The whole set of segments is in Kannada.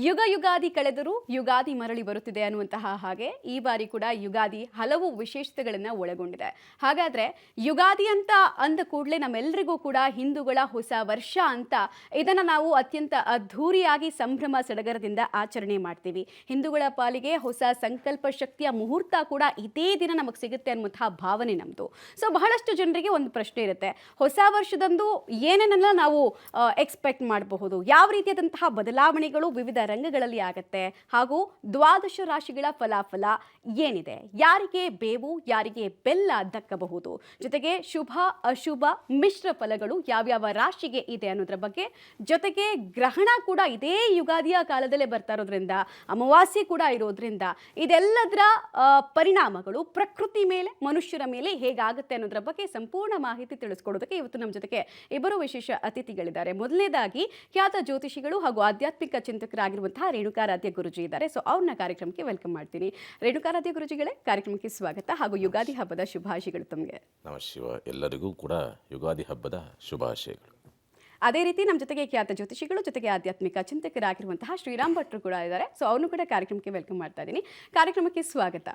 ಯುಗ ಯುಗಾದಿ ಕಳೆದರೂ ಯುಗಾದಿ ಮರಳಿ ಬರುತ್ತಿದೆ ಅನ್ನುವಂತಹ ಹಾಗೆ ಈ ಬಾರಿ ಕೂಡ ಯುಗಾದಿ ಹಲವು ವಿಶೇಷತೆಗಳನ್ನು ಒಳಗೊಂಡಿದೆ. ಹಾಗಾದ್ರೆ ಯುಗಾದಿ ಅಂತ ಅಂದ ಕೂಡಲೇ ನಮ್ಮೆಲ್ಲರಿಗೂ ಕೂಡ ಹಿಂದೂಗಳ ಹೊಸ ವರ್ಷ ಅಂತ ಇದನ್ನು ನಾವು ಅತ್ಯಂತ ಅದ್ಧೂರಿಯಾಗಿ ಸಂಭ್ರಮ ಸಡಗರದಿಂದ ಆಚರಣೆ ಮಾಡ್ತೀವಿ. ಹಿಂದೂಗಳ ಪಾಲಿಗೆ ಹೊಸ ಸಂಕಲ್ಪ ಶಕ್ತಿಯ ಮುಹೂರ್ತ ಕೂಡ ಇದೇ ದಿನ ನಮಗೆ ಸಿಗುತ್ತೆ ಅನ್ನುವಂತಹ ಭಾವನೆ ನಮ್ಮದು. ಸೊ ಬಹಳಷ್ಟು ಜನರಿಗೆ ಒಂದು ಪ್ರಶ್ನೆ ಇರುತ್ತೆ, ಹೊಸ ವರ್ಷದಂದು ಏನೇನೆಲ್ಲ ನಾವು ಎಕ್ಸ್ಪೆಕ್ಟ್ ಮಾಡಬಹುದು, ಯಾವ ರೀತಿಯಾದಂತಹ ಬದಲಾವಣೆಗಳು ವಿವಿಧ ರಂಗಗಳಲ್ಲಿ ಆಗುತ್ತೆ, ಹಾಗೂ ದ್ವಾದಶ ರಾಶಿಗಳ ಫಲಾಫಲ ಏನಿದೆ, ಯಾರಿಗೆ ಬೇವು ಯಾರಿಗೆ ಬೆಲ್ಲ ದಕ್ಕಬಹುದು, ಜೊತೆಗೆ ಶುಭ ಅಶುಭ ಮಿಶ್ರ ಫಲಗಳು ಯಾವ್ಯಾವ ರಾಶಿಗೆ ಇದೆ ಅನ್ನೋದ್ರ ಬಗ್ಗೆ, ಜೊತೆಗೆ ಗ್ರಹಣ ಕೂಡ ಇದೇ ಯುಗಾದಿಯ ಕಾಲದಲ್ಲೇ ಬರ್ತಾ ಇರೋದ್ರಿಂದ, ಅಮಾವಾಸ್ಯೆ ಕೂಡ ಇರೋದ್ರಿಂದ ಇದೆಲ್ಲದರ ಪರಿಣಾಮಗಳು ಪ್ರಕೃತಿ ಮೇಲೆ ಮನುಷ್ಯರ ಮೇಲೆ ಹೇಗಾಗುತ್ತೆ ಅನ್ನೋದ್ರ ಬಗ್ಗೆ ಸಂಪೂರ್ಣ ಮಾಹಿತಿ ತಿಳಿಸ್ಕೊಡೋದಕ್ಕೆ ಇವತ್ತು ನಮ್ಮ ಜೊತೆಗೆ ಇಬ್ಬರು ವಿಶೇಷ ಅತಿಥಿಗಳಿದ್ದಾರೆ. ಮೊದಲನೇದಾಗಿ ಖ್ಯಾತ ಜ್ಯೋತಿಷಿಗಳು ಹಾಗೂ ಆಧ್ಯಾತ್ಮಿಕ ಚಿಂತಕರಾಗಿರುವಂತಹ ರೇಣುಕಾರಾಧ್ಯ ಗುರುಜಿ ಇದ್ದಾರೆ. ಸೊ ಅವ್ರನ್ನ ಕಾರ್ಯಕ್ರಮಕ್ಕೆ ವೆಲ್ಕಮ್ ಮಾಡ್ತೀನಿ. ರೇಣುಕಾರಾಧ್ಯ ಗುರುಜಿಗಳೇ, ಕಾರ್ಯಕ್ರಮಕ್ಕೆ ಸ್ವಾಗತ ಹಾಗೂ ಯುಗಾದಿ ಹಬ್ಬದ ಶುಭಾಶಯಗಳು ತಮಗೆ. ನಮಃ ಶಿವ. ಎಲ್ಲರಿಗೂ ಕೂಡ ಯುಗಾದಿ ಹಬ್ಬದ ಶುಭಾಶಯಗಳು. ಅದೇ ರೀತಿ ನಮ್ಮ ಜೊತೆಗೆ ಖ್ಯಾತ ಜ್ಯೋತಿಷಿಗಳು ಜೊತೆಗೆ ಆಧ್ಯಾತ್ಮಿಕ ಚಿಂತಕರಾಗಿರುವಂತಹ ಶ್ರೀರಾಮ್ ಭಟ್ರು ಕೂಡ ಇದ್ದಾರೆ. ಸೊ ಅವ್ರನ್ನು ಕೂಡ ಕಾರ್ಯಕ್ರಮಕ್ಕೆ ವೆಲ್ಕಮ್ ಮಾಡ್ತಾ ಇದ್ದೀನಿ. ಕಾರ್ಯಕ್ರಮಕ್ಕೆ ಸ್ವಾಗತ.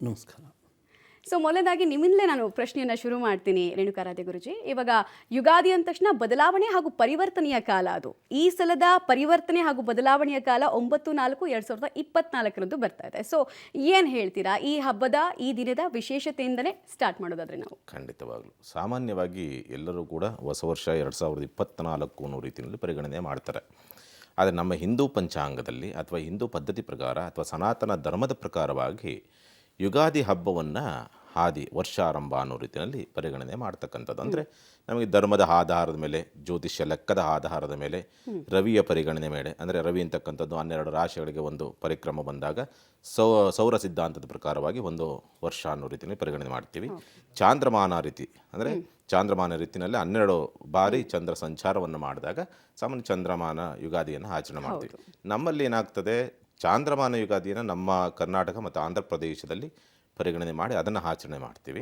ನಮಸ್ಕಾರ. ಸೊ ಮೊದಲನೇದಾಗಿ ನಿಮ್ಮಿಂದಲೇ ನಾನು ಪ್ರಶ್ನೆಯನ್ನು ಶುರು ಮಾಡ್ತೀನಿ ರೇಣುಕಾರಾಧ್ಯ ಗುರುಜಿ. ಇವಾಗ ಯುಗಾದಿ ಅಂದ ತಕ್ಷಣ ಬದಲಾವಣೆ ಹಾಗೂ ಪರಿವರ್ತನೆಯ ಕಾಲ. ಅದು ಈ ಸಲದ ಪರಿವರ್ತನೆ ಹಾಗೂ ಬದಲಾವಣೆಯ ಕಾಲ 9/4/2024 ಬರ್ತಾ ಇದೆ. ಸೊ ಏನು ಹೇಳ್ತೀರಾ ಈ ಹಬ್ಬದ ಈ ದಿನದ ವಿಶೇಷತೆಯಿಂದಲೇ ಸ್ಟಾರ್ಟ್ ಮಾಡೋದಾದ್ರೆ ನಾವು? ಖಂಡಿತವಾಗ್ಲೂ ಸಾಮಾನ್ಯವಾಗಿ ಎಲ್ಲರೂ ಕೂಡ ಹೊಸ ವರ್ಷ 2024 ಅನ್ನೋ ರೀತಿಯಲ್ಲಿ ಪರಿಗಣನೆ ಮಾಡ್ತಾರೆ. ಆದರೆ ನಮ್ಮ ಹಿಂದೂ ಪಂಚಾಂಗದಲ್ಲಿ ಅಥವಾ ಹಿಂದೂ ಪದ್ಧತಿ ಪ್ರಕಾರ ಅಥವಾ ಸನಾತನ ಧರ್ಮದ ಪ್ರಕಾರವಾಗಿ ಯುಗಾದಿ ಹಬ್ಬವನ್ನು ವರ್ಷಾರಂಭ ಅನ್ನೋ ರೀತಿಯಲ್ಲಿ ಪರಿಗಣನೆ ಮಾಡ್ತಕ್ಕಂಥದ್ದು. ಅಂದರೆ ನಮಗೆ ಧರ್ಮದ ಆಧಾರದ ಮೇಲೆ, ಜ್ಯೋತಿಷ್ಯ ಲೆಕ್ಕದ ಆಧಾರದ ಮೇಲೆ, ರವಿಯ ಪರಿಗಣನೆ ಮೇಲೆ, ಅಂದರೆ ರವಿ ಅಂತಕ್ಕಂಥದ್ದು 12 ರಾಶಿಗಳಿಗೆ ಒಂದು ಪರಿಕ್ರಮ ಬಂದಾಗ ಸೌರ ಸಿದ್ಧಾಂತದ ಪ್ರಕಾರವಾಗಿ ಒಂದು ವರ್ಷ ಅನ್ನೋ ರೀತಿಯಲ್ಲಿ ಪರಿಗಣನೆ ಮಾಡ್ತೀವಿ. ಚಾಂದ್ರಮಾನ ರೀತಿ ಅಂದರೆ ಚಾಂದ್ರಮಾನ ರೀತಿಯಲ್ಲಿ 12 ಬಾರಿ ಚಂದ್ರ ಸಂಚಾರವನ್ನು ಮಾಡಿದಾಗ ಸಾಮಾನ್ಯ ಚಂದ್ರಮಾನ ಯುಗಾದಿಯನ್ನು ಆಚರಣೆ ಮಾಡ್ತೀವಿ. ನಮ್ಮಲ್ಲಿ ಏನಾಗ್ತದೆ, ಚಾಂದ್ರಮಾನ ಯುಗಾದಿಯನ್ನು ನಮ್ಮ ಕರ್ನಾಟಕ ಮತ್ತು ಆಂಧ್ರ ಪ್ರದೇಶದಲ್ಲಿ ಪರಿಗಣನೆ ಮಾಡಿ ಅದನ್ನು ಆಚರಣೆ ಮಾಡ್ತೀವಿ.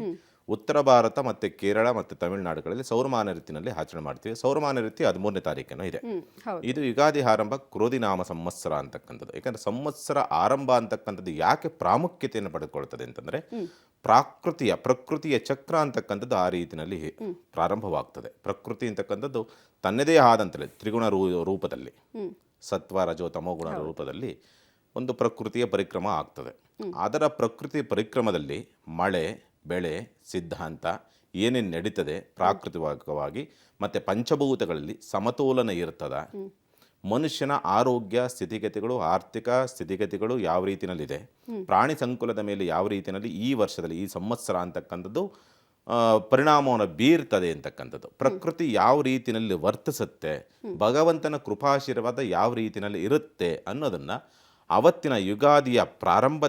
ಉತ್ತರ ಭಾರತ ಮತ್ತು ಕೇರಳ ಮತ್ತು ತಮಿಳುನಾಡುಗಳಲ್ಲಿ ಸೌರಮಾನ ರೀತಿಯಲ್ಲಿ ಆಚರಣೆ ಮಾಡ್ತೀವಿ. ಸೌರಮಾನ ರೀತಿ 13ನೇ ತಾರೀಕೇನೋ ಇದೆ. ಇದು ಯುಗಾದಿ ಆರಂಭ ಕ್ರೋಧಿನಾಮ ಸಂವತ್ಸರ ಅಂತಕ್ಕಂಥದ್ದು. ಯಾಕಂದರೆ ಸಂವತ್ಸರ ಆರಂಭ ಅಂತಕ್ಕಂಥದ್ದು ಯಾಕೆ ಪ್ರಾಮುಖ್ಯತೆಯನ್ನು ಪಡೆದುಕೊಳ್ತದೆ ಅಂತಂದರೆ, ಪ್ರಕೃತಿಯ ಚಕ್ರ ಅಂತಕ್ಕಂಥದ್ದು ಆ ರೀತಿಯಲ್ಲಿ ಪ್ರಾರಂಭವಾಗ್ತದೆ. ಪ್ರಕೃತಿ ಅಂತಕ್ಕಂಥದ್ದು ತನ್ನದೇ ಆದಂತಲೇ ತ್ರಿಗುಣ ರೂಪದಲ್ಲಿ, ಸತ್ವ ರಜೋ ತಮೋಗುಣ ರೂಪದಲ್ಲಿ ಒಂದು ಪ್ರಕೃತಿಯ ಪರಿಕ್ರಮ ಆಗ್ತದೆ. ಅದರ ಪ್ರಕೃತಿ ಪರಿಕ್ರಮದಲ್ಲಿ ಮಳೆ ಬೆಳೆ ಸಿದ್ಧಾಂತ ಏನೇನು ನಡೀತದೆ ಪ್ರಾಕೃತಿಕವಾಗಿ ಮತ್ತು ಪಂಚಭೂತಗಳಲ್ಲಿ ಸಮತೋಲನ ಇರ್ತದ, ಮನುಷ್ಯನ ಆರೋಗ್ಯ ಸ್ಥಿತಿಗತಿಗಳು, ಆರ್ಥಿಕ ಸ್ಥಿತಿಗತಿಗಳು ಯಾವ ರೀತಿಯಲ್ಲಿದೆ, ಪ್ರಾಣಿ ಸಂಕುಲದ ಮೇಲೆ ಯಾವ ರೀತಿಯಲ್ಲಿ ಈ ವರ್ಷದಲ್ಲಿ ಈ ಸಂವತ್ಸರ ಅಂತಕ್ಕಂಥದ್ದು ಪರಿಣಾಮವನ್ನು ಬೀರ್ತದೆ ಅಂತಕ್ಕಂಥದ್ದು, ಪ್ರಕೃತಿ ಯಾವ ರೀತಿಯಲ್ಲಿ ವರ್ತಿಸುತ್ತೆ, ಭಗವಂತನ ಕೃಪಾಶೀರ್ವಾದ ಯಾವ ರೀತಿಯಲ್ಲಿ ಇರುತ್ತೆ ಅನ್ನೋದನ್ನು ಅವತ್ತಿನ ಯುಗಾದಿಯ ಪ್ರಾರಂಭ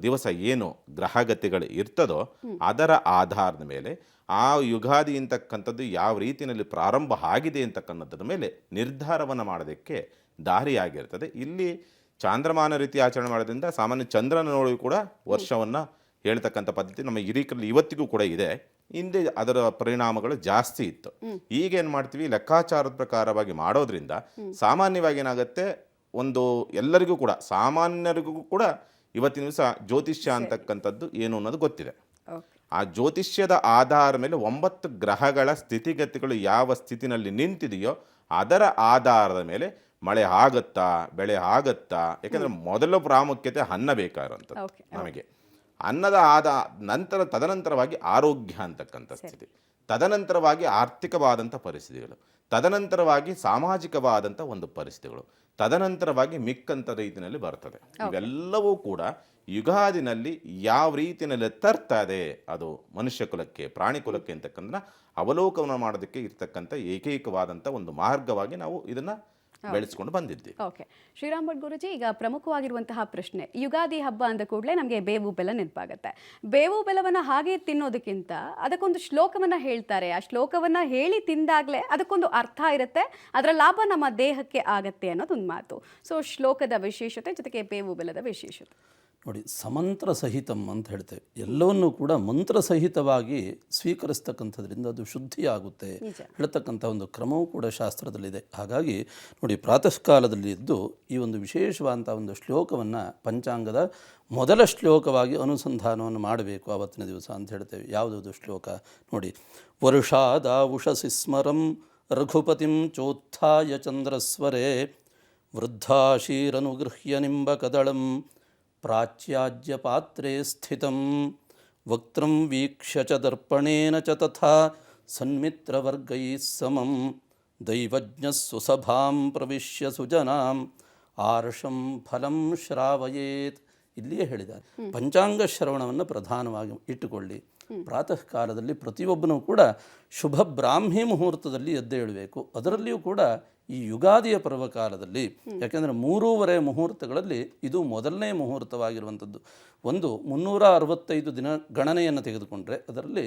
ದಿವಸ ಏನು ಗ್ರಹಗತಿಗಳು ಇರ್ತದೋ ಅದರ ಆಧಾರದ ಮೇಲೆ ಆ ಯುಗಾದಿ ಅಂತಕ್ಕಂಥದ್ದು ಯಾವ ರೀತಿಯಲ್ಲಿ ಪ್ರಾರಂಭ ಆಗಿದೆ ಅಂತಕ್ಕಂಥದ್ರ ಮೇಲೆ ನಿರ್ಧಾರವನ್ನು ಮಾಡೋದಕ್ಕೆ ದಾರಿಯಾಗಿರ್ತದೆ. ಇಲ್ಲಿ ಚಾಂದ್ರಮಾನ ರೀತಿ ಆಚರಣೆ ಮಾಡೋದ್ರಿಂದ ಸಾಮಾನ್ಯ ಚಂದ್ರನ ನೋಡಿ ಕೂಡ ವರ್ಷವನ್ನು ಹೇಳ್ತಕ್ಕಂಥ ಪದ್ಧತಿ ನಮ್ಮ ಹಿರೀಕರಲ್ಲಿ ಇವತ್ತಿಗೂ ಕೂಡ ಇದೆ. ಹಿಂದೆ ಅದರ ಪರಿಣಾಮಗಳು ಜಾಸ್ತಿ ಇತ್ತು. ಈಗೇನು ಮಾಡ್ತೀವಿ, ಲೆಕ್ಕಾಚಾರದ ಪ್ರಕಾರವಾಗಿ ಮಾಡೋದ್ರಿಂದ ಸಾಮಾನ್ಯವಾಗಿ ಏನಾಗುತ್ತೆ, ಒಂದು ಎಲ್ಲರಿಗೂ ಕೂಡ ಸಾಮಾನ್ಯರಿಗೂ ಕೂಡ ಇವತ್ತಿನ ದಿವಸ ಜ್ಯೋತಿಷ್ಯ ಅಂತಕ್ಕಂಥದ್ದು ಏನು ಅನ್ನೋದು ಗೊತ್ತಿದೆ. ಆ ಜ್ಯೋತಿಷ್ಯದ ಆಧಾರ ಮೇಲೆ 9 ಗ್ರಹಗಳ ಸ್ಥಿತಿಗತಿಗಳು ಯಾವ ಸ್ಥಿತಿನಲ್ಲಿ ನಿಂತಿದೆಯೋ ಅದರ ಆಧಾರದ ಮೇಲೆ ಮಳೆ ಆಗುತ್ತಾ ಬೆಳೆ ಆಗುತ್ತಾ. ಯಾಕಂದರೆ ಮೊದಲ ಪ್ರಾಮುಖ್ಯತೆ ಅನ್ನ ಬೇಕಾಗಿರೋಂಥದ್ದು ನಮಗೆ. ಅನ್ನದ ನಂತರ ತದನಂತರವಾಗಿ ಆರೋಗ್ಯ ಅಂತಕ್ಕಂಥ ಸ್ಥಿತಿ, ತದನಂತರವಾಗಿ ಆರ್ಥಿಕವಾದಂಥ ಪರಿಸ್ಥಿತಿಗಳು, ತದನಂತರವಾಗಿ ಸಾಮಾಜಿಕವಾದಂಥ ಒಂದು ಪರಿಸ್ಥಿತಿಗಳು, ತದನಂತರವಾಗಿ ಮಿಕ್ಕಂಥ ರೀತಿಯಲ್ಲಿ ಬರ್ತದೆ. ಇವೆಲ್ಲವೂ ಕೂಡ ಯುಗಾದಿನಲ್ಲಿ ಯಾವ ರೀತಿಯಲ್ಲಿ ತರ್ತದೆ ಅದು ಮನುಷ್ಯ ಕುಲಕ್ಕೆ ಪ್ರಾಣಿ ಕುಲಕ್ಕೆ ಅಂತಕ್ಕಂಥ ಅವಲೋಕನ ಮಾಡೋದಕ್ಕೆ ಇರ್ತಕ್ಕಂಥ ಏಕೈಕವಾದಂಥ ಒಂದು ಮಾರ್ಗವಾಗಿ ನಾವು ಇದನ್ನು ಬೆಳೆಸ್ಕೊಂಡು ಬಂದಿದ್ದೆ. ಓಕೆ, ಶ್ರೀರಾಮ್ ಭಟ್ ಗುರುಜಿ, ಈಗ ಪ್ರಮುಖವಾಗಿರುವಂತಹ ಪ್ರಶ್ನೆ, ಯುಗಾದಿ ಹಬ್ಬ ಅಂದ ಕೂಡಲೇ ನಮಗೆ ಬೇವು ಬೆಲ್ಲ ನೆನಪಾಗುತ್ತೆ. ಬೇವು ಬೆಲ್ಲವನ್ನು ಹಾಗೆ ತಿನ್ನೋದಕ್ಕಿಂತ ಅದಕ್ಕೊಂದು ಶ್ಲೋಕವನ್ನು ಹೇಳ್ತಾರೆ. ಆ ಶ್ಲೋಕವನ್ನು ಹೇಳಿ ತಿಂದಾಗಲೇ ಅದಕ್ಕೊಂದು ಅರ್ಥ ಇರುತ್ತೆ, ಅದರ ಲಾಭ ನಮ್ಮ ದೇಹಕ್ಕೆ ಆಗತ್ತೆ ಅನ್ನೋದೊಂದು ಮಾತು. ಸೊ ಶ್ಲೋಕದ ವಿಶೇಷತೆ ಜೊತೆಗೆ ಬೇವು ಬೆಲ್ಲದ ವಿಶೇಷತೆ. ನೋಡಿ, ಸಮಂತ್ರ ಸಹಿತಂ ಅಂತ ಹೇಳ್ತೇವೆ. ಎಲ್ಲವನ್ನೂ ಕೂಡ ಮಂತ್ರಸಹಿತವಾಗಿ ಸ್ವೀಕರಿಸ್ತಕ್ಕಂಥದ್ರಿಂದ ಅದು ಶುದ್ಧಿಯಾಗುತ್ತೆ ಹೇಳ್ತಕ್ಕಂಥ ಒಂದು ಕ್ರಮವೂ ಕೂಡ ಶಾಸ್ತ್ರದಲ್ಲಿದೆ. ಹಾಗಾಗಿ ನೋಡಿ, ಪ್ರಾತಃ ಕಾಲದಲ್ಲಿ ಎದ್ದು ಈ ಒಂದು ವಿಶೇಷವಾದಂಥ ಒಂದು ಶ್ಲೋಕವನ್ನು ಪಂಚಾಂಗದ ಮೊದಲ ಶ್ಲೋಕವಾಗಿ ಅನುಸಂಧಾನವನ್ನು ಮಾಡಬೇಕು ಆವತ್ತಿನ ದಿವಸ ಅಂತ ಹೇಳ್ತೇವೆ. ಯಾವುದದು ಶ್ಲೋಕ ನೋಡಿ, ವರುಷಾದ ಉಷಸಿ ಸ್ಮರಂ ರಘುಪತಿಂ ಚೋತ್ಥಾಯ ಚಂದ್ರಸ್ವರೇ ವೃದ್ಧಾಶೀರನುಗೃಹ್ಯ ನಿಂಬಕದಳಂ ಪ್ರಾಚ್ಯಾಜ್ಯ ಪಾತ್ರೆ ಸ್ಥಿತಂ ವಕ್ತ್ರಂ ವೀಕ್ಷ್ಯ ಚ ದರ್ಪಣೇನ ಚ ತಥಾ ಸನ್ಮಿತ್ರವರ್ಗೈಃ ಸಮಂ ದೈವಜ್ಞಃ ಸುಸಭಾಂ ಪ್ರವಿಶ್ಯ ಸುಜನಾಂ ಆರ್ಷಂ ಫಲಂ ಶ್ರಾವಯೇತ್. ಇಲ್ಲಿಯೇ ಹೇಳಿದ್ದಾರೆ, ಪಂಚಾಂಗ ಶ್ರವಣವನ್ನು ಪ್ರಧಾನವಾಗಿ ಇಟ್ಟುಕೊಳ್ಳಿ. ಪ್ರಾತಃ ಕಾಲದಲ್ಲಿ ಪ್ರತಿಯೊಬ್ಬನೂ ಕೂಡ ಶುಭ ಬ್ರಾಹ್ಮಿ ಮುಹೂರ್ತದಲ್ಲಿ ಎದ್ದೇಳಬೇಕು. ಅದರಲ್ಲಿಯೂ ಕೂಡ ಈ ಯುಗಾದಿಯ ಪರ್ವಕಾಲದಲ್ಲಿ, ಯಾಕೆಂದರೆ 3.5 ಮುಹೂರ್ತಗಳಲ್ಲಿ ಇದು ಮೊದಲನೇ ಮುಹೂರ್ತವಾಗಿರುವಂಥದ್ದು. ಒಂದು 365 ದಿನ ಗಣನೆಯನ್ನು ತೆಗೆದುಕೊಂಡ್ರೆ ಅದರಲ್ಲಿ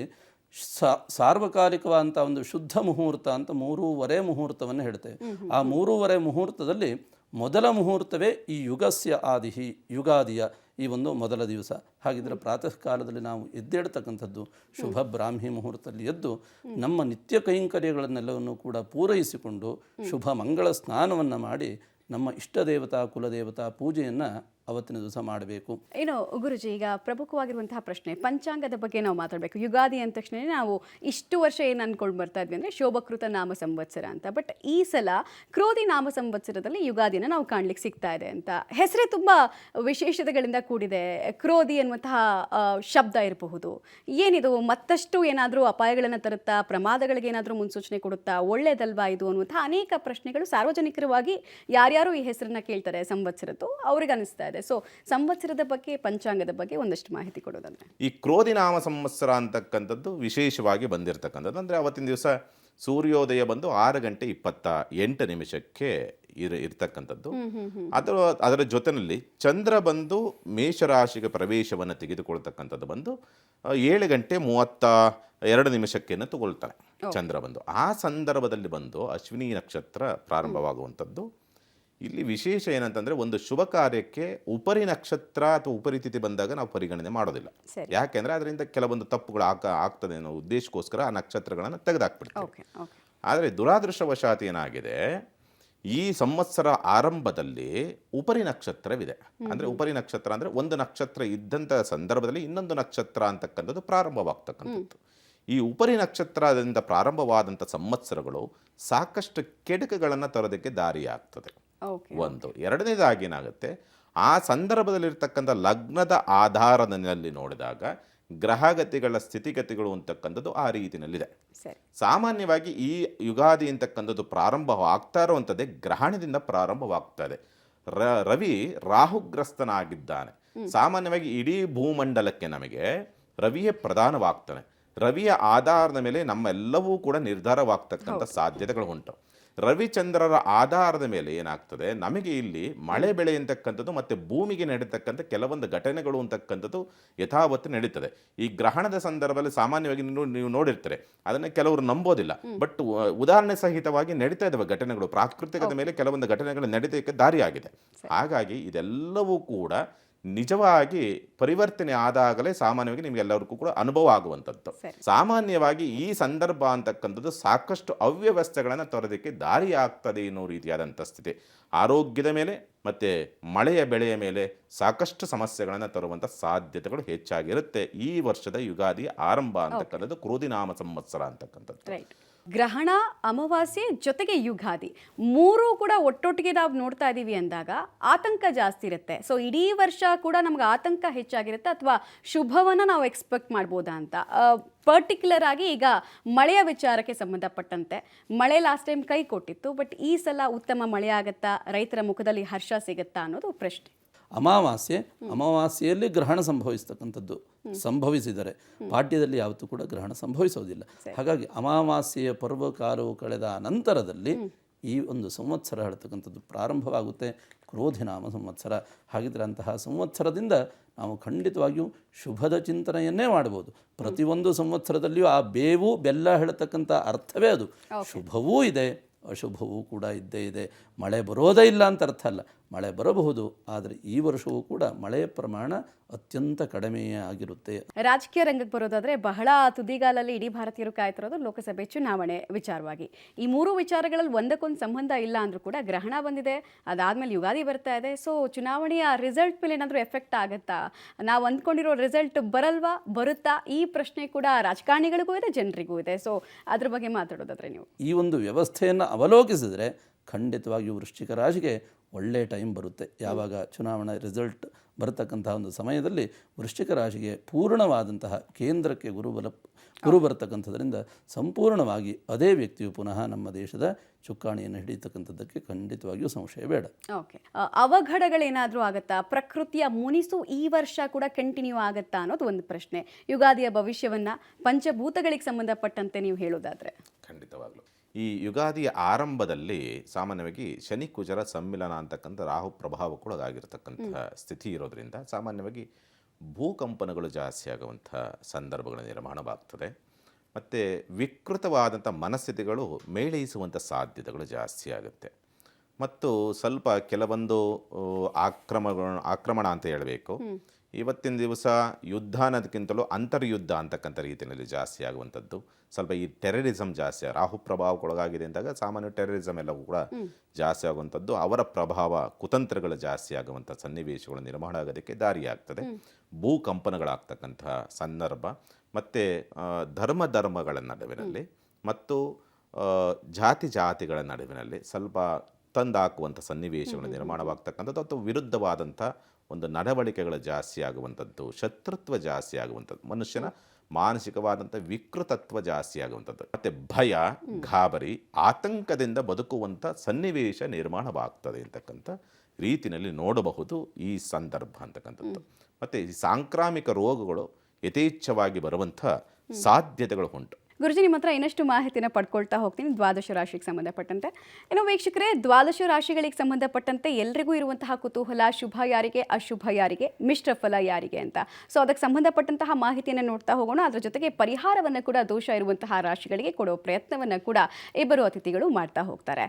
ಸಾರ್ವಕಾಲಿಕವಾದಂಥ ಒಂದು ಶುದ್ಧ ಮುಹೂರ್ತ ಅಂತ 3.5 ಮುಹೂರ್ತವನ್ನು ಹೇಳ್ತೇವೆ. ಆ 3.5 ಮುಹೂರ್ತದಲ್ಲಿ ಮೊದಲ ಮುಹೂರ್ತವೇ ಈ ಯುಗಸ್ಯ ಆದಿಹಿ, ಯುಗಾದಿಯ ಈ ಒಂದು ಮೊದಲ ದಿವಸ. ಹಾಗಿದ್ರೆ ಪ್ರಾತಃ ಕಾಲದಲ್ಲಿ ನಾವು ಎದ್ದೇಳ್ತಕ್ಕಂಥದ್ದು ಶುಭ ಬ್ರಾಹ್ಮಿ ಮುಹೂರ್ತದಲ್ಲಿ ಎದ್ದು ನಮ್ಮ ನಿತ್ಯ ಕೈಂಕರ್ಯಗಳನ್ನೆಲ್ಲವನ್ನು ಕೂಡ ಪೂರೈಸಿಕೊಂಡು ಶುಭ ಮಂಗಳ ಸ್ನಾನವನ್ನು ಮಾಡಿ ನಮ್ಮ ಇಷ್ಟ ದೇವತಾ ಕುಲದೇವತಾ ಪೂಜೆಯನ್ನು ಅವತ್ತಿನ ದಿವಸ ಮಾಡಬೇಕು. ಏನು ಗುರುಜಿ, ಈಗ ಪ್ರಮುಖವಾಗಿರುವಂತಹ ಪ್ರಶ್ನೆ ಪಂಚಾಂಗದ ಬಗ್ಗೆ ನಾವು ಮಾತಾಡಬೇಕು. ಯುಗಾದಿ ಅಂದ ತಕ್ಷಣ ನಾವು ಇಷ್ಟು ವರ್ಷ ಏನು ಅಂದ್ಕೊಂಡು ಬರ್ತಾ ಇದ್ವಿ ಅಂದರೆ ಶೋಭಕೃತ ನಾಮ ಸಂವತ್ಸರ ಅಂತ. ಬಟ್ ಈ ಸಲ ಕ್ರೋಧಿ ನಾಮ ಸಂವತ್ಸರದಲ್ಲಿ ಯುಗಾದಿನ ನಾವು ಕಾಣ್ಲಿಕ್ಕೆ ಸಿಗ್ತಾ ಇದೆ ಅಂತ. ಹೆಸರೇ ತುಂಬ ವಿಶೇಷತೆಗಳಿಂದ ಕೂಡಿದೆ. ಕ್ರೋಧಿ ಅನ್ನುವಂತಹ ಶಬ್ದ ಇರಬಹುದು. ಏನಿದು ಮತ್ತಷ್ಟು ಏನಾದರೂ ಅಪಾಯಗಳನ್ನು ತರುತ್ತಾ, ಪ್ರಮಾದಗಳಿಗೆ ಏನಾದರೂ ಮುನ್ಸೂಚನೆ ಕೊಡುತ್ತಾ, ಒಳ್ಳೇದಲ್ವಾ ಇದು ಅನ್ನುವಂತಹ ಅನೇಕ ಪ್ರಶ್ನೆಗಳು ಸಾರ್ವಜನಿಕರವಾಗಿ ಯಾರ್ಯಾರು ಈ ಹೆಸರನ್ನ ಕೇಳ್ತಾರೆ ಸಂವತ್ಸರದ್ದು ಅವ್ರಿಗೆ ಅನಿಸ್ತಾ ಇದೆ. ಸೊ ಸಂವತ್ಸರದ ಬಗ್ಗೆ, ಪಂಚಾಂಗದ ಬಗ್ಗೆ ಒಂದಷ್ಟು ಮಾಹಿತಿ ಕೊಡೋದಂದ್ರೆ, ಈ ಕ್ರೋಧಿ ನಾಮ ಸಂವತ್ಸರ ಅಂತಕ್ಕಂಥದ್ದು ವಿಶೇಷವಾಗಿ ಬಂದಿರತಕ್ಕಂಥದ್ದು. ಅಂದರೆ ಅವತ್ತಿನ ದಿವಸ ಸೂರ್ಯೋದಯ ಬಂದು 6:28 ಇರ್ತಕ್ಕಂಥದ್ದು. ಅದರ ಜೊತೆಯಲ್ಲಿ ಚಂದ್ರ ಬಂದು ಮೇಷರಾಶಿಗೆ ಪ್ರವೇಶವನ್ನು ತೆಗೆದುಕೊಳ್ತಕ್ಕಂಥದ್ದು ಬಂದು 7:32 ತಗೊಳ್ತಾನೆ ಚಂದ್ರ ಬಂದು. ಆ ಸಂದರ್ಭದಲ್ಲಿ ಬಂದು ಅಶ್ವಿನಿ ನಕ್ಷತ್ರ ಪ್ರಾರಂಭವಾಗುವಂಥದ್ದು. ಇಲ್ಲಿ ವಿಶೇಷ ಏನಂತಂದರೆ, ಒಂದು ಶುಭ ಕಾರ್ಯಕ್ಕೆ ಉಪರಿ ನಕ್ಷತ್ರ ಅಥವಾ ಉಪರಿತಿಥಿ ಬಂದಾಗ ನಾವು ಪರಿಗಣನೆ ಮಾಡೋದಿಲ್ಲ. ಯಾಕೆಂದರೆ ಅದರಿಂದ ಕೆಲವೊಂದು ತಪ್ಪುಗಳು ಆಗ್ತದೆ ಅನ್ನೋ ಉದ್ದೇಶಕ್ಕೋಸ್ಕರ ಆ ನಕ್ಷತ್ರಗಳನ್ನು ತೆಗೆದುಹಾಕ್ಬಿಡ್ತೀವಿ. ಆದರೆ ದುರಾದೃಷ್ಟವಶಾತ್ ಏನಾಗಿದೆ, ಈ ಸಂವತ್ಸರ ಆರಂಭದಲ್ಲಿ ಉಪರಿ ನಕ್ಷತ್ರವಿದೆ. ಅಂದರೆ ಉಪರಿ ನಕ್ಷತ್ರ ಅಂದರೆ ಒಂದು ನಕ್ಷತ್ರ ಇದ್ದಂಥ ಸಂದರ್ಭದಲ್ಲಿ ಇನ್ನೊಂದು ನಕ್ಷತ್ರ ಅಂತಕ್ಕಂಥದ್ದು ಪ್ರಾರಂಭವಾಗ್ತಕ್ಕಂಥದ್ದು. ಈ ಉಪರಿ ನಕ್ಷತ್ರದಿಂದ ಪ್ರಾರಂಭವಾದಂಥ ಸಂವತ್ಸರಗಳು ಸಾಕಷ್ಟು ಕೆಡುಕುಗಳನ್ನು ತರೋದಕ್ಕೆ ದಾರಿಯಾಗ್ತದೆ. ಒಂದು. ಎರಡನೇದಾಗಿ ಏನಾಗುತ್ತೆ, ಆ ಸಂದರ್ಭದಲ್ಲಿರ್ತಕ್ಕಂಥ ಲಗ್ನದ ಆಧಾರದಲ್ಲಿ ನೋಡಿದಾಗ ಗ್ರಹಗತಿಗಳ ಸ್ಥಿತಿಗತಿಗಳು ಅಂತಕ್ಕಂಥದ್ದು ಆ ರೀತಿಯಲ್ಲಿದೆ. ಸಾಮಾನ್ಯವಾಗಿ ಈ ಯುಗಾದಿ ಅಂತಕ್ಕಂಥದ್ದು ಪ್ರಾರಂಭವಾಗ್ತಾ ಇರುವಂಥದ್ದೇ ಗ್ರಹಣದಿಂದ ಪ್ರಾರಂಭವಾಗ್ತದೆ. ರವಿ ರಾಹುಗ್ರಸ್ತನಾಗಿದ್ದಾನೆ. ಸಾಮಾನ್ಯವಾಗಿ ಇಡೀ ಭೂಮಂಡಲಕ್ಕೆ ನಮಗೆ ರವಿಯೇ ಪ್ರಧಾನವಾಗ್ತಾನೆ. ರವಿಯ ಆಧಾರದ ಮೇಲೆ ನಮ್ಮೆಲ್ಲವೂ ಕೂಡ ನಿರ್ಧಾರವಾಗ್ತಕ್ಕಂಥ ಸಾಧ್ಯತೆಗಳು ಉಂಟು. ರವಿಚಂದ್ರರ ಆಧಾರದ ಮೇಲೆ ಏನಾಗ್ತದೆ, ನಮಗೆ ಇಲ್ಲಿ ಮಳೆ ಬೆಳೆ ಅಂತಕ್ಕಂಥದ್ದು ಮತ್ತು ಭೂಮಿಗೆ ನಡೀತಕ್ಕಂಥ ಕೆಲವೊಂದು ಘಟನೆಗಳು ಅಂತಕ್ಕಂಥದ್ದು ಯಥಾವತ್ತು ನಡೀತದೆ. ಈ ಗ್ರಹಣದ ಸಂದರ್ಭದಲ್ಲಿ ಸಾಮಾನ್ಯವಾಗಿ ನೀವು ನೋಡಿರ್ತಾರೆ, ಅದನ್ನು ಕೆಲವರು ನಂಬೋದಿಲ್ಲ. ಬಟ್ ಉದಾಹರಣೆ ಸಹಿತವಾಗಿ ನಡೀತಾ ಇದ್ದಾವೆ ಘಟನೆಗಳು. ಪ್ರಾಕೃತಿಕದ ಮೇಲೆ ಕೆಲವೊಂದು ಘಟನೆಗಳು ನಡೀತಕ್ಕೆ ದಾರಿಯಾಗಿದೆ. ಹಾಗಾಗಿ ಇದೆಲ್ಲವೂ ಕೂಡ ನಿಜವಾಗಿ ಪರಿವರ್ತನೆ ಆದಾಗಲೇ ಸಾಮಾನ್ಯವಾಗಿ ನಿಮಗೆಲ್ಲರಿಗೂ ಕೂಡ ಅನುಭವ ಆಗುವಂಥದ್ದು. ಸಾಮಾನ್ಯವಾಗಿ ಈ ಸಂದರ್ಭ ಅಂತಕ್ಕಂಥದ್ದು ಸಾಕಷ್ಟು ಅವ್ಯವಸ್ಥೆಗಳನ್ನು ತರೋದಕ್ಕೆ ದಾರಿ ಆಗ್ತದೆ ಅನ್ನೋ ರೀತಿಯಾದಂಥ ಸ್ಥಿತಿ. ಆರೋಗ್ಯದ ಮೇಲೆ ಮತ್ತು ಮಳೆಯ ಬೆಳೆಯ ಮೇಲೆ ಸಾಕಷ್ಟು ಸಮಸ್ಯೆಗಳನ್ನು ತರುವಂಥ ಸಾಧ್ಯತೆಗಳು ಹೆಚ್ಚಾಗಿರುತ್ತೆ. ಈ ವರ್ಷದ ಯುಗಾದಿ ಆರಂಭ ಅಂತಕ್ಕಂಥದ್ದು ಕ್ರೋಧಿನಾಮ ಸಂವತ್ಸರ ಅಂತಕ್ಕಂಥದ್ದು. ಗ್ರಹಣ, ಅಮಾವಾಸ್ಯೆ ಜೊತೆಗೆ ಯುಗಾದಿ ಮೂರೂ ಕೂಡ ಒಟ್ಟೊಟ್ಟಿಗೆ ನಾವು ನೋಡ್ತಾ ಇದ್ದೀವಿ ಅಂದಾಗ ಆತಂಕ ಜಾಸ್ತಿ ಇರುತ್ತೆ. ಸೊ ಇಡೀ ವರ್ಷ ಕೂಡ ನಮ್ಗೆ ಆತಂಕ ಹೆಚ್ಚಾಗಿರುತ್ತೆ, ಅಥವಾ ಶುಭವನ್ನು ನಾವು ಎಕ್ಸ್ಪೆಕ್ಟ್ ಮಾಡ್ಬೋದಾ ಅಂತ. ಪರ್ಟಿಕ್ಯುಲರ್ ಆಗಿ ಈಗ ಮಳೆಯ ವಿಚಾರಕ್ಕೆ ಸಂಬಂಧಪಟ್ಟಂತೆ, ಮಳೆ ಲಾಸ್ಟ್ ಟೈಮ್ ಕೈ ಕೊಟ್ಟಿತ್ತು, ಬಟ್ ಈ ಸಲ ಉತ್ತಮ ಮಳೆ ಆಗುತ್ತಾ, ರೈತರ ಮುಖದಲ್ಲಿ ಹರ್ಷ ಸಿಗುತ್ತಾ ಅನ್ನೋದು ಪ್ರಶ್ನೆ. ಅಮಾವಾಸ್ಯೆಯಲ್ಲಿ ಗ್ರಹಣ ಸಂಭವಿಸ್ತಕ್ಕಂಥದ್ದು ಸಂಭವಿಸಿದರೆ ಪಾಡ್ಯದಲ್ಲಿ ಯಾವತ್ತೂ ಕೂಡ ಗ್ರಹಣ ಸಂಭವಿಸೋದಿಲ್ಲ. ಹಾಗಾಗಿ ಅಮಾವಾಸ್ಯೆಯ ಪರ್ವಕಾಲವು ಕಳೆದ ನಂತರದಲ್ಲಿ ಈ ಒಂದು ಸಂವತ್ಸರ ಹೇಳ್ತಕ್ಕಂಥದ್ದು ಪ್ರಾರಂಭವಾಗುತ್ತೆ, ಕ್ರೋಧಿನಾಮ ಸಂವತ್ಸರ. ಹಾಗಿದ್ರೆ ಅಂತಹ ಸಂವತ್ಸರದಿಂದ ನಾವು ಖಂಡಿತವಾಗಿಯೂ ಶುಭದ ಚಿಂತನೆಯನ್ನೇ ಮಾಡ್ಬೋದು. ಪ್ರತಿಯೊಂದು ಸಂವತ್ಸರದಲ್ಲಿಯೂ ಆ ಬೇವು ಬೆಲ್ಲ ಹೇಳ್ತಕ್ಕಂಥ ಅರ್ಥವೇ ಅದು. ಶುಭವೂ ಇದೆ, ಅಶುಭವೂ ಕೂಡ ಇದ್ದೇ ಇದೆ. ಮಳೆ ಬರೋದೇ ಇಲ್ಲ ಅಂತ ಅರ್ಥ ಅಲ್ಲ, ಮಳೆ ಬರಬಹುದು. ಆದರೆ ಈ ವರ್ಷವೂ ಕೂಡ ಮಳೆಯ ಪ್ರಮಾಣ ಅತ್ಯಂತ ಕಡಿಮೆಯೇ ಆಗಿರುತ್ತೆ. ರಾಜಕೀಯ ರಂಗಕ್ಕೆ ಬರೋದಾದ್ರೆ ಬಹಳ ತುದಿಗಾಲಲ್ಲಿ ಇಡೀ ಭಾರತೀಯರು ಕಾಯ್ತಿರೋದು ಲೋಕಸಭೆ ಚುನಾವಣೆ ವಿಚಾರವಾಗಿ. ಈ ಮೂರು ವಿಚಾರಗಳಲ್ಲಿ ಒಂದಕ್ಕೊಂದು ಸಂಬಂಧ ಇಲ್ಲ ಅಂದ್ರೂ ಕೂಡ ಗ್ರಹಣ ಬಂದಿದೆ, ಅದಾದ್ಮೇಲೆ ಯುಗಾದಿ ಬರ್ತಾ ಇದೆ. ಸೊ ಚುನಾವಣೆಯ ರಿಸಲ್ಟ್ ಮೇಲೆ ಏನಾದರೂ ಎಫೆಕ್ಟ್ ಆಗುತ್ತಾ? ನಾವು ಅಂದ್ಕೊಂಡಿರೋ ರಿಸಲ್ಟ್ ಬರಲ್ವಾ, ಬರುತ್ತಾ? ಈ ಪ್ರಶ್ನೆ ಕೂಡ ರಾಜಕಾರಣಿಗಳಿಗೂ ಇದೆ, ಜನರಿಗೂ ಇದೆ. ಸೊ ಅದ್ರ ಬಗ್ಗೆ ಮಾತಾಡೋದಾದ್ರೆ ನೀವು ಈ ಒಂದು ವ್ಯವಸ್ಥೆಯನ್ನು ಅವಲೋಕಿಸಿದರೆ ಖಂಡಿತವಾಗಿಯೂ ವೃಶ್ಚಿಕ ರಾಶಿಗೆ ಒಳ್ಳೆಯ ಟೈಮ್ ಬರುತ್ತೆ. ಯಾವಾಗ ಚುನಾವಣಾ ರಿಸಲ್ಟ್ ಬರತಕ್ಕಂಥ ಒಂದು ಸಮಯದಲ್ಲಿ ವೃಶ್ಚಿಕ ರಾಶಿಗೆ ಪೂರ್ಣವಾದಂತಹ ಕೇಂದ್ರಕ್ಕೆ ಗುರು ಬರತಕ್ಕಂಥದ್ರಿಂದ ಸಂಪೂರ್ಣವಾಗಿ ಅದೇ ವ್ಯಕ್ತಿಯು ಪುನಃ ನಮ್ಮ ದೇಶದ ಚುಕ್ಕಾಣಿಯನ್ನು ಹಿಡಿಯತಕ್ಕಂಥದ್ದಕ್ಕೆ ಖಂಡಿತವಾಗಿಯೂ ಸಂಶಯ ಬೇಡ. ಓಕೆ, ಅವಘಡಗಳೇನಾದರೂ ಆಗುತ್ತಾ? ಪ್ರಕೃತಿಯ ಮುನಿಸು ಈ ವರ್ಷ ಕೂಡ ಕಂಟಿನ್ಯೂ ಆಗುತ್ತಾ ಅನ್ನೋದು ಒಂದು ಪ್ರಶ್ನೆ. ಯುಗಾದಿಯ ಭವಿಷ್ಯವನ್ನ ಪಂಚಭೂತಗಳಿಗೆ ಸಂಬಂಧಪಟ್ಟಂತೆ ನೀವು ಹೇಳೋದಾದ್ರೆ? ಖಂಡಿತವಾಗ್ಲೂ ಈ ಯುಗಾದಿಯ ಆರಂಭದಲ್ಲಿ ಸಾಮಾನ್ಯವಾಗಿ ಶನಿ ಕುಜರ ಸಮ್ಮಿಲನ ಅಂತಕ್ಕಂಥ ರಾಹು ಪ್ರಭಾವಕ್ಕೊಳಗಾಗಿರ್ತಕ್ಕಂಥ ಸ್ಥಿತಿ ಇರೋದ್ರಿಂದ ಸಾಮಾನ್ಯವಾಗಿ ಭೂಕಂಪನಗಳು ಜಾಸ್ತಿ ಆಗುವಂಥ ಸಂದರ್ಭಗಳ ನಿರ್ಮಾಣವಾಗ್ತದೆ. ಮತ್ತು ವಿಕೃತವಾದಂಥ ಮನಸ್ಥಿತಿಗಳು ಮೇಳೈಸುವಂಥ ಸಾಧ್ಯತೆಗಳು ಜಾಸ್ತಿ ಆಗುತ್ತೆ. ಮತ್ತು ಸ್ವಲ್ಪ ಕೆಲವೊಂದು ಆಕ್ರಮಣ ಅಂತ ಹೇಳಬೇಕು. ಇವತ್ತಿನ ದಿವಸ ಯುದ್ಧ ಅನ್ನೋದಕ್ಕಿಂತಲೂ ಅಂತರ್ಯುದ್ಧ ಅಂತಕ್ಕಂಥ ರೀತಿಯಲ್ಲಿ ಜಾಸ್ತಿ ಆಗುವಂಥದ್ದು. ಸ್ವಲ್ಪ ಈ ಟೆರರಿಸಮ್ ಜಾಸ್ತಿ, ರಾಹು ಪ್ರಭಾವಕ್ಕೊಳಗಾಗಿದೆ ಅಂದಾಗ ಸಾಮಾನ್ಯ ಟೆರರಿಸಮ್ ಎಲ್ಲವೂ ಕೂಡ ಜಾಸ್ತಿ ಆಗುವಂಥದ್ದು, ಅವರ ಪ್ರಭಾವ ಕುತಂತ್ರಗಳು ಜಾಸ್ತಿ ಆಗುವಂಥ ಸನ್ನಿವೇಶಗಳು ನಿರ್ಮಾಣ ಆಗೋದಕ್ಕೆ ದಾರಿಯಾಗ್ತದೆ. ಭೂಕಂಪನಗಳಾಗ್ತಕ್ಕಂತಹ ಸಂದರ್ಭ ಮತ್ತು ಧರ್ಮಗಳ ನಡುವಿನಲ್ಲಿ ಮತ್ತು ಜಾತಿಗಳ ನಡುವಿನಲ್ಲಿ ಸ್ವಲ್ಪ ತಂದಾಕುವಂಥ ಸನ್ನಿವೇಶಗಳು ನಿರ್ಮಾಣವಾಗ್ತಕ್ಕಂಥದ್ದು ಅಥವಾ ವಿರುದ್ಧವಾದಂಥ ಒಂದು ನಡವಳಿಕೆಗಳು ಜಾಸ್ತಿ ಆಗುವಂಥದ್ದು, ಶತ್ರುತ್ವ ಜಾಸ್ತಿ ಆಗುವಂಥದ್ದು, ಮನುಷ್ಯನ ಮಾನಸಿಕವಾದಂಥ ವಿಕೃತತ್ವ ಜಾಸ್ತಿ ಆಗುವಂಥದ್ದು, ಮತ್ತು ಭಯ, ಗಾಬರಿ, ಆತಂಕದಿಂದ ಬದುಕುವಂಥ ಸನ್ನಿವೇಶ ನಿರ್ಮಾಣವಾಗ್ತದೆ ಅಂತಕ್ಕಂಥ ರೀತಿಯಲ್ಲಿ ನೋಡಬಹುದು ಈ ಸಂದರ್ಭ ಅಂತಕ್ಕಂಥದ್ದು. ಮತ್ತು ಈ ಸಾಂಕ್ರಾಮಿಕ ರೋಗಗಳು ಯಥೇಚ್ಛವಾಗಿ ಬರುವಂಥ ಸಾಧ್ಯತೆಗಳು ಉಂಟು. ಗುರುಜಿ, ನಿಮ್ಮ ಹತ್ರ ಇನ್ನಷ್ಟು ಮಾಹಿತಿನ ಪಡ್ಕೊಳ್ತಾ ಹೋಗ್ತೀನಿ ದ್ವಾದಶ ರಾಶಿಗೆ ಸಂಬಂಧಪಟ್ಟಂತೆ. ಇನ್ನು ವೀಕ್ಷಕರೇ, ದ್ವಾದಶ ರಾಶಿಗಳಿಗೆ ಸಂಬಂಧಪಟ್ಟಂತೆ ಎಲ್ರಿಗೂ ಇರುವಂತಹ ಕುತೂಹಲ, ಶುಭ ಯಾರಿಗೆ, ಅಶುಭ ಯಾರಿಗೆ, ಮಿಶ್ರ ಫಲ ಯಾರಿಗೆ ಅಂತ. ಸೊ ಅದಕ್ಕೆ ಸಂಬಂಧಪಟ್ಟಂತಹ ಮಾಹಿತಿಯನ್ನು ನೋಡ್ತಾ ಹೋಗೋಣ. ಅದರ ಜೊತೆಗೆ ಪರಿಹಾರವನ್ನು ಕೂಡ ದೋಷ ಇರುವಂತಹ ರಾಶಿಗಳಿಗೆ ಕೊಡೋ ಪ್ರಯತ್ನವನ್ನು ಕೂಡ ಇಬ್ಬರು ಅತಿಥಿಗಳು ಮಾಡ್ತಾ ಹೋಗ್ತಾರೆ.